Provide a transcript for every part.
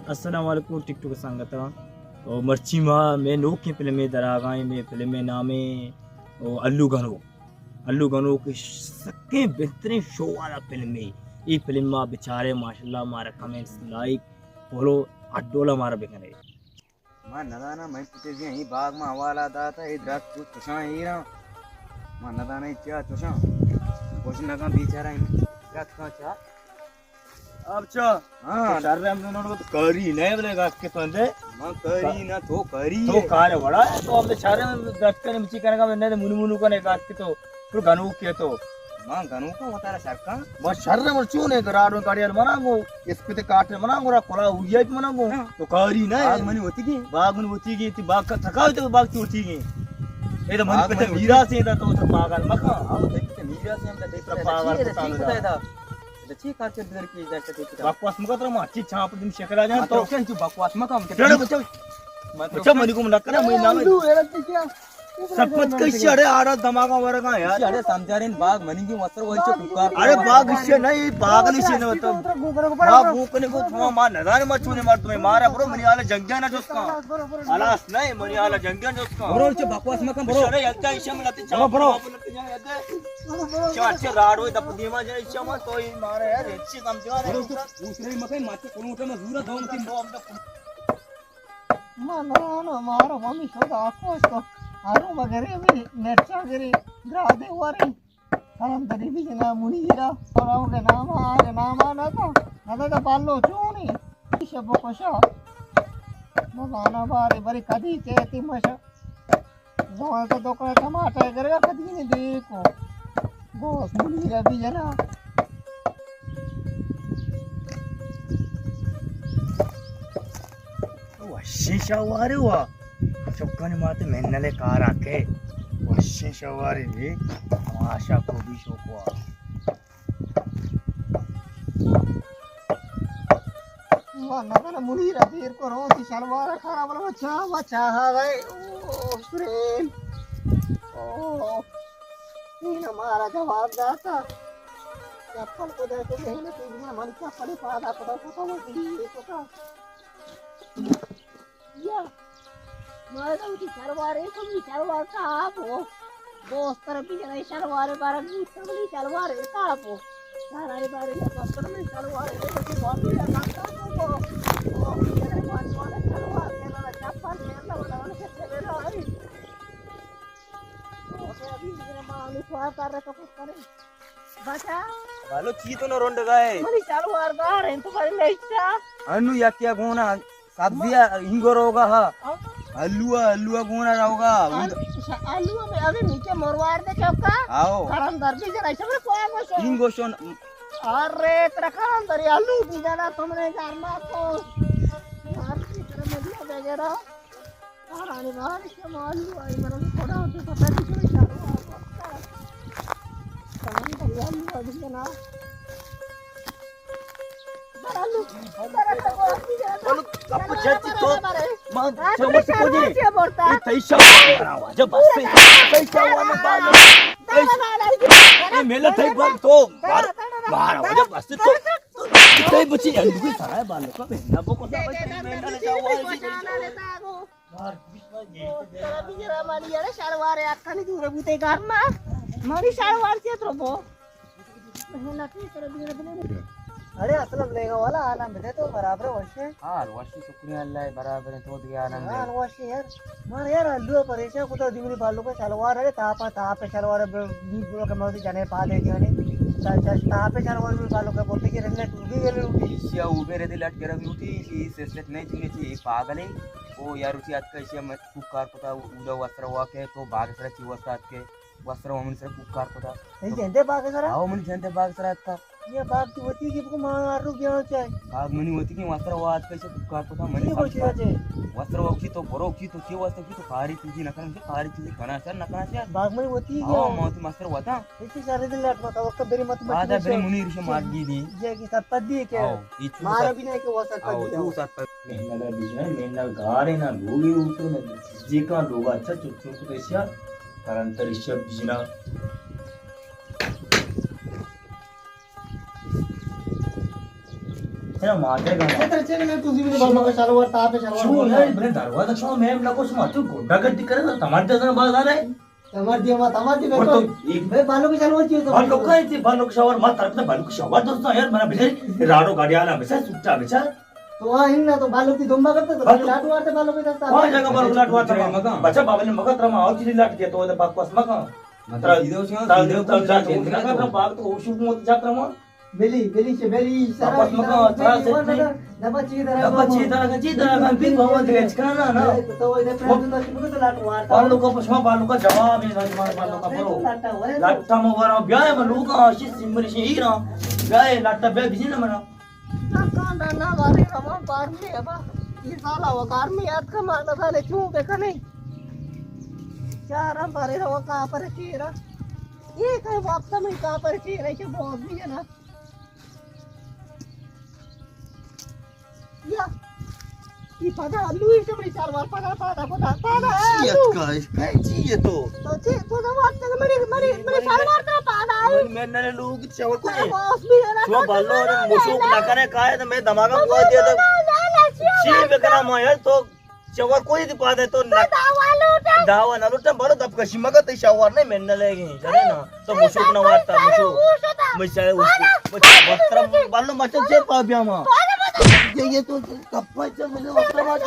अस्सलाम वालेकुम टिकटॉक संगत और मर्ची मा मैं नोक के फिल्म में दरागाए में फिल्म में नामे अल्लू गनो के सके बेहतरीन शो वाला फिल्म में ये फिल्म मा बेचारे माशाल्लाह मारा कमेंट्स लाइक फॉलो अड्डोला मारा बेकने मां नदाना मैं पुते जे ही बाग में हवाला दाता ए दरख्त को तुसा ही ना मां नदाना क्या तुसा कुछ नगा बेचारा ही क्या का चा अब चा हां डर रहे हम दोनों को तो करी नहीं बोलेगा के पंदे मां करी ना तो करी तो कार बड़ा है तो हम बेचारे दर्द करने मिची करेगा मैंने मुनु मुनु का नहीं काट के तो फिर गनु के तो मां गनु का होता सरका बस शर्रे मर चूने कराडो काडियल मनागो इस पे काटे मनागो रा कोला उड़िया के मनागो तो करी नहीं बाग मनी होती की बाग मनी होती की बाग का थकाव तो बाग की होती की ये तो मन पे मीरा से था तो पागल मका आओ देख मीरा से हम देख पागल था अच्छी काचे इधर की जाके देख बकवास मका तो माची छाप दिन शेकरा जा तो क्या तू बकवास मका हम के बच्चा बच्चा मनी को लग करा मैं नाम सपत कैसे अरे आड़ा धमाका वरगा यार अरे समझा रे बाग मनी की वस्त्र वही से पुकार अरे बाग इससे नहीं बाग नहीं से मतलब बाग भूखने को थमा मार नदान मत छूने मार तुम्हें मारा ब्रो मनी वाला जंगिया ना जोस्का अलास नहीं मनी वाला जंगिया जोस्का ब्रो से बकवास मका ब्रो अरे यत्ता इशा में लते चाव ब्रो चाचा राड होय तप दीमा जे इशा में तो ही मारे यार अच्छी काम जवा रे दूसरे मका माते कोन उठे में जूरा धोम की मानो मारो मम्मी सो आको इसको आरू वगैरह भी नेचा गिरी ग्रादे वारी हम तरी भी जना मुनी गिरा और हम के नाम आना तो बालो चूनी शबो कोशा मगाना बारे बरी कदी केती मशा गोवा तो दोकरा टमाटर करेगा कदी नहीं देखो बॉस मुनी गिरा भी जना शीशा वारे हुआ चौका ने माते मेनले कार आके वशी शवारी भी आशा को भी शौक हुआ वाला मुनी रबीर को रोटी सलवार खाना वाला बच्चा है गए ओ सुरेन ओ इन हमारा जवाब दाता चप्पल को दे तो नहीं ना हमारी चप्पल पादा पता वो पता या मारे तो सलवार है तुम सलवार का आप हो दोस्त तरफ भी जरा सलवार बारह की सबली सलवार है का आप हो सारा रे बारे में दोस्त में सलवार है तो बहुत ही लगता है वो मेरे पास वाला सलवार के ना चप्पल ले लो वाला से चले रहा है ओके अभी मेरा मालूम हुआ कर रहा तो कुछ करे बचा बालो ची तो न रोंड गए मनी सलवार का रे तो पर लेचा अनु या क्या गोना सब्जिया हिंगोरोगा हा हलुआ गोना रहोगा आलू में अभी नीचे मोरवार दे चौका आओ गरम दर्दी जरा इसमें कोई मसो हिंगोशन अरे तेरा काम दरी आलू भी जाना तुमने करना तो यार की तरह मदिया वगैरह और आने बाहर से आलू आई मरन थोड़ा तो पता नहीं चल रहा काम दरी आलू अभी जाना आलू बोलो कप छची तो मां समझ को जी ये तैसा करावा जब बस से तैसा वाला बाल ये मेला थे बाल तो बाहर जब बस तो तै बची अंदर सारा बाल का ना वो को मेला ले जाओ बाहर तेरा बिजरा मारी यार शलवार अक्का नहीं दूर बुते करना मारी शलवार से तो वो मेहनत नहीं तेरा बिजरा अरे असलम लेगा वाला आनंद दे तो बराबर वशे हां वशी शुक्रिया अल्लाह बराबर तो दिया आनंद हां वशे यार मार यार अल्लू परेशा को तो दिगरी बालों का सलवार है तापे सलवार बीच के मौसी जाने पा दे जाने तापे सलवार भी बालों का बोलते कि रंग टूटी गेले उठी या उबे रे लट के रवि उठी सी सेट नहीं थी थी पागल है ओ यार उसी आज कैसे मत कुकार पता उड़ा वस्त्र हुआ के तो बाग सरा ची वस्त्र के वस्त्र मन से कुकार पता नहीं जानते बाग सरा आओ मन जानते बाग सरा का ये बाग की होती कि को मारू क्या चाहिए बाग मनी होती कि वस्त्र हुआ आज कैसे कुकार पता मनी वस्त्र होती तो बरो की तो के वस्त्र की तो कारी चीज नकन से कारी चीज खाना सर नकना से बाग में होती है हां मौत वस्त्र हुआ था इसी सारे दिन लट मत वक्त बेरी मत आधा बेरी मुनी ऋषि मार दी ये की सत्पद दी के मार भी नहीं के वो सत्पद दी तू सत्पद मेला बिजने मेला गारे ना गोगे उठो ना जी का लोग अच्छा चुप चुप कैसा कारण ऋषभ बिजना इतना मारते का तेरे से मैंने तुझी भी बालों का शलवार ताप पे શું शलवार યાર મને દરવાજા છો મેમ લખો છું માથું ગોડાગડી કરે તો તમારે ત્યાં બાદ આવે तमार दिया और तो एक भाई बालों की शलवार चाहिए तो बालों का है बालों का शॉवर मत तरफ बालों का शॉवर दोस्तों यार मैंने बेचारे राडो गाड़ी आला बेचारा सुट्टा बेचारा तो वहाँ इन ना तो बालों की दुम्बा करते तो बालों- लाटू मारते बालों की दस्ता वहां जगह बालों लाट हुआ था मगा। बच्चा बाबा ने मगा तरमा और चीज लाट दिया तो वो बकवास मगा मतलब सीधो छो सीधो तब जा सीधो तो ना कर बाग तो शुभ मत जात्रा में बेली बेली से बेली वापस मगा, चला से नहीं। दबा चाहिए अब ची तरह का फिर बाबा द्रेच करना ना तो वो इधर प्रेम तो शुरू तो लाटू मारता बालों का पछवा बालों का जवाब है ना बालों का बोलो लाटा हुआ है लाटा में वरा ब्याह में लोग आशीष सिमरी से ही ना ब्याह लाटा ब्याह बिजी ना मना कांदा ना मारे रमा बार में अब ये साला वो कार में याद का मारना था ले क्यों के कने चार बारे रवा का पर चीरा ये कहीं वापस में का पर चीरा के बहुत भी है ना या ये पता लुई से बड़ी चार बार पता चाहिए तो तो वापस में मेरी चार बार का पादा है मैंने लोग चावल को तेरा बॉस भी है ना जो बालों ने मुशुक ना करे काहे तो मैं दमागा को दे दे सी बेकरा में यार तो चावल कोई दी पादे तो ना दावा ना लुटा बड़ो दब कशी मगा तो शावर नहीं मैंने लेगी चले ना तो मुशुक ना वाटता मुशुक मैं चाहे उसको वस्त्र बालों मचल से पाबिया मां ये तो कप्पा से मुझे वस्त्र मार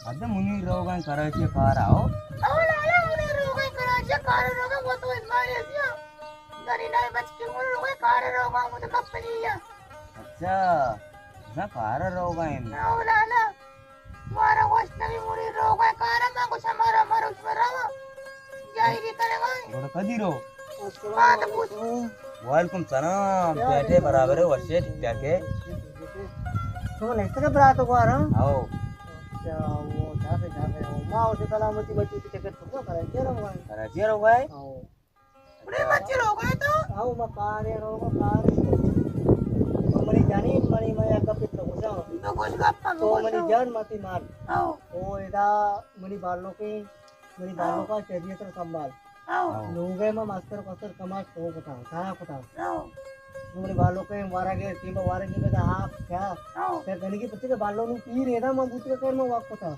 अरे मुनि रोगन करायचे कार आओ अच्छा ना कार रोग आहे थोड़ा कधी रो वालेकुम सलाम बैठे बराबर है वर्षे ठीक है तो नेक्स्ट का बरात को आ रहा हूं आओ अच्छा वो जाते हो माँ उसे सलामती बच्ची की टिकट तो कराइए ना भाई कराची रोग आहे आओ बड़े बच्चे लोग हैं तो आओ मकारे मरी जानी मरी मैं का पिट को जाओ तो कुछ गप्पा तो मरी जान मती मार आओ ओ इदा मरी बालों का शरीर तो संभाल आओ लोगे में मास्टर कसर कमाल तो बताओ सारा बताओ आओ मरी बालों के मारा गए टीम वारे के बेटा आप क्या आओ ते गनी की पत्ती के बालों नु पी रे ना मैं बुत के कर में वाक पता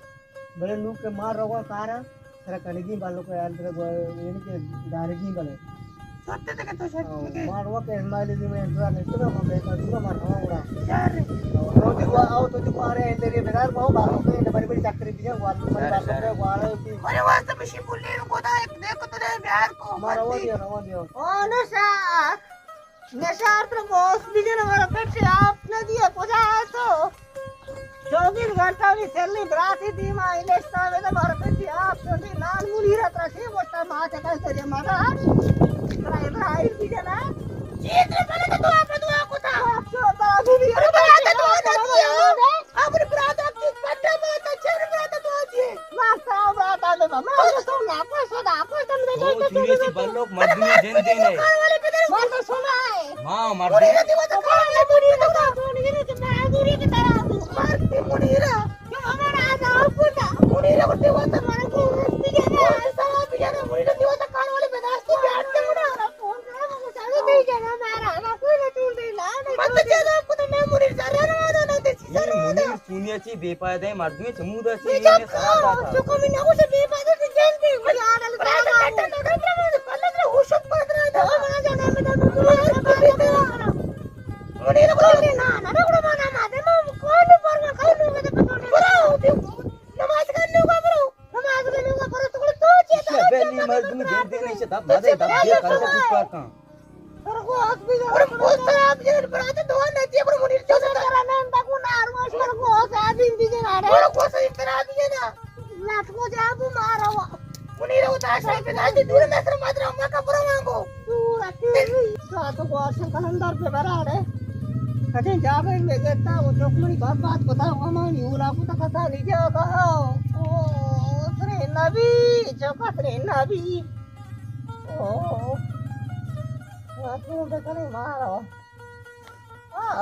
बड़े लूक के मार रहो सारा तेरा कनगी बालों के यार तेरे इनके दारगी बले सत्य तक तो सच मारवा के स्माइली में इंट्रा नहीं तो मैं बेटा दूंगा मारवा उड़ा यार तो देखो आओ तो जो आ रहे हैं तेरे बेकार बहु बालों के बड़ी बड़ी चक्कर दिया वालों के वाले की अरे वास्ते में शिपुली को था एक देखो तो बिहार को मारवा दिया ओ नशार तो बॉस भी जन हमारा पेट आपने दिया पूजा तो 24 घंटा में चलनी बराती दी मां इलेस्टा में तो हमारा पेट आप तो लाल मुली रहता थी वो टाइम आते कैसे रे मारा इब्राहिम भी जना जीत रे पहले तो आपने दुआ को था आप तो बाबू भी अरे बरात तो आ दिया अपने बरात की पट्टा में तो चल बरात तो जी मासा बरात आ दो मैं तो ना आपको तुम तो चूरे सी बल्लोक मर्दी जन देने मां तो सुना है मां मर्दी तो काले मुड़ी तो मुड़ी के मैं मुड़ी की तरह मारती मुड़ीरा क्यों हमारा आजा पुटा मुड़ीरा बटे वो तो मारे को पिजाना सारा पिजाना मुड़ीरा दिवा तो कान वाले बदास की बैठ के मुड़ा फोन करा मुझे चालू दे जाना मारा ना कोई ना तू दे ला नहीं मत ज्यादा आपको तो मैं मुड़ी जरा ना ना दे ये मुनि पुण्याची बेपायदाई मर्दी चमूदाची ने सारा था जो कमी ना उसे बेबादत से जानते मुझे आडल सारा पल्ले में होशक पड़ रहा था मां जाना में तो मुड़ीरा बोले ना ना ना माना मादे कौन पर में खाऊ में तो बरो नमाज करने का बरो नमाज करने का बरो तो चेता बेली मर्दी जन देने से दब दे कर कुछ करता और को हॉस्पिटल और बहुत आप जन बरात दो नती पर मुड़ी जो करा मैं तक ना आरवास पर को आदमी भी जन आ रहा है और को सही तरह ती दूर में से मत रहो मैं कपड़ा मांगो तू रखी तो वाशन का अंदर पे भरा है कहीं जावे में देता वो चोकमणी बात बताओ हमारी उला को तो कथा नहीं जाता ओ रे नबी चौकत रे नबी ओ तू तो करे मारो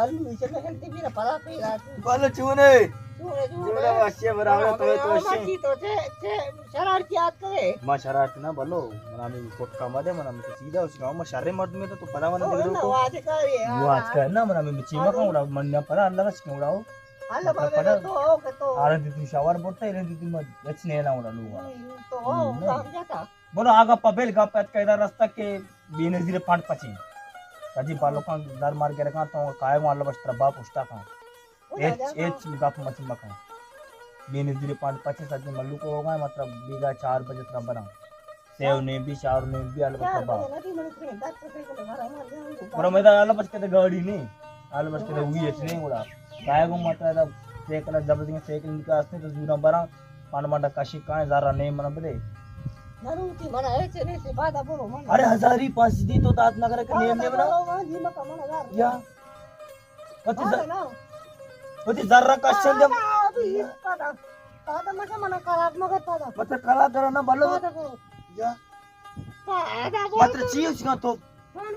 नीचे में हेल्थी भी पड़ा पेगा बोलो चूने चूने चूने वश्य बराबर तो वश्य तो छे शरारत याद करे मा शरारत ना बोलो मनामी कोटका मदे मनामी तो सीधा उस गांव में शर्रे मर्द में तो पता वना दिलो को आज करे वो आज का ना मनामी में चीमा का उड़ा मन ना पड़ा अंदर से क्यों उड़ाओ हाल बाबे तो आरे दी शावर बोलता है दी मत यचने ना उड़ा लूगा तो काम जाता बोलो आगा पबेल गा पैत कैदा रास्ता के बीने दिले पांच पची काजी बालो का दर मार के रखा तो काय वाला बस तरबा पुष्टा का एच गाप मत मका बीने दिले पांच पची सज मल्लू को होगा मतलब बीगा 4 बजे तरह बना सेव ने भी 4 ने भी आल बा पर मैं आल बस के गाड़ी नहीं आल बस के हुई एचने उड़ा काय को मतलब सेकला जबरदस्ती सेकल निकासने तो जूना बरा पान मांडा काशी काय जरा ने मन बदे नरूती मना हेचे ने से बादा बोलो मन अरे हजारी पास दी तो तात नगर के नियम ने बना जी मका मन हजार या पति जर्रा क्वेश्चन जब पादा मका मन करात मगत पादा मतलब कला करा ना बोलो या पादा बोल मतलब चीज का तो मन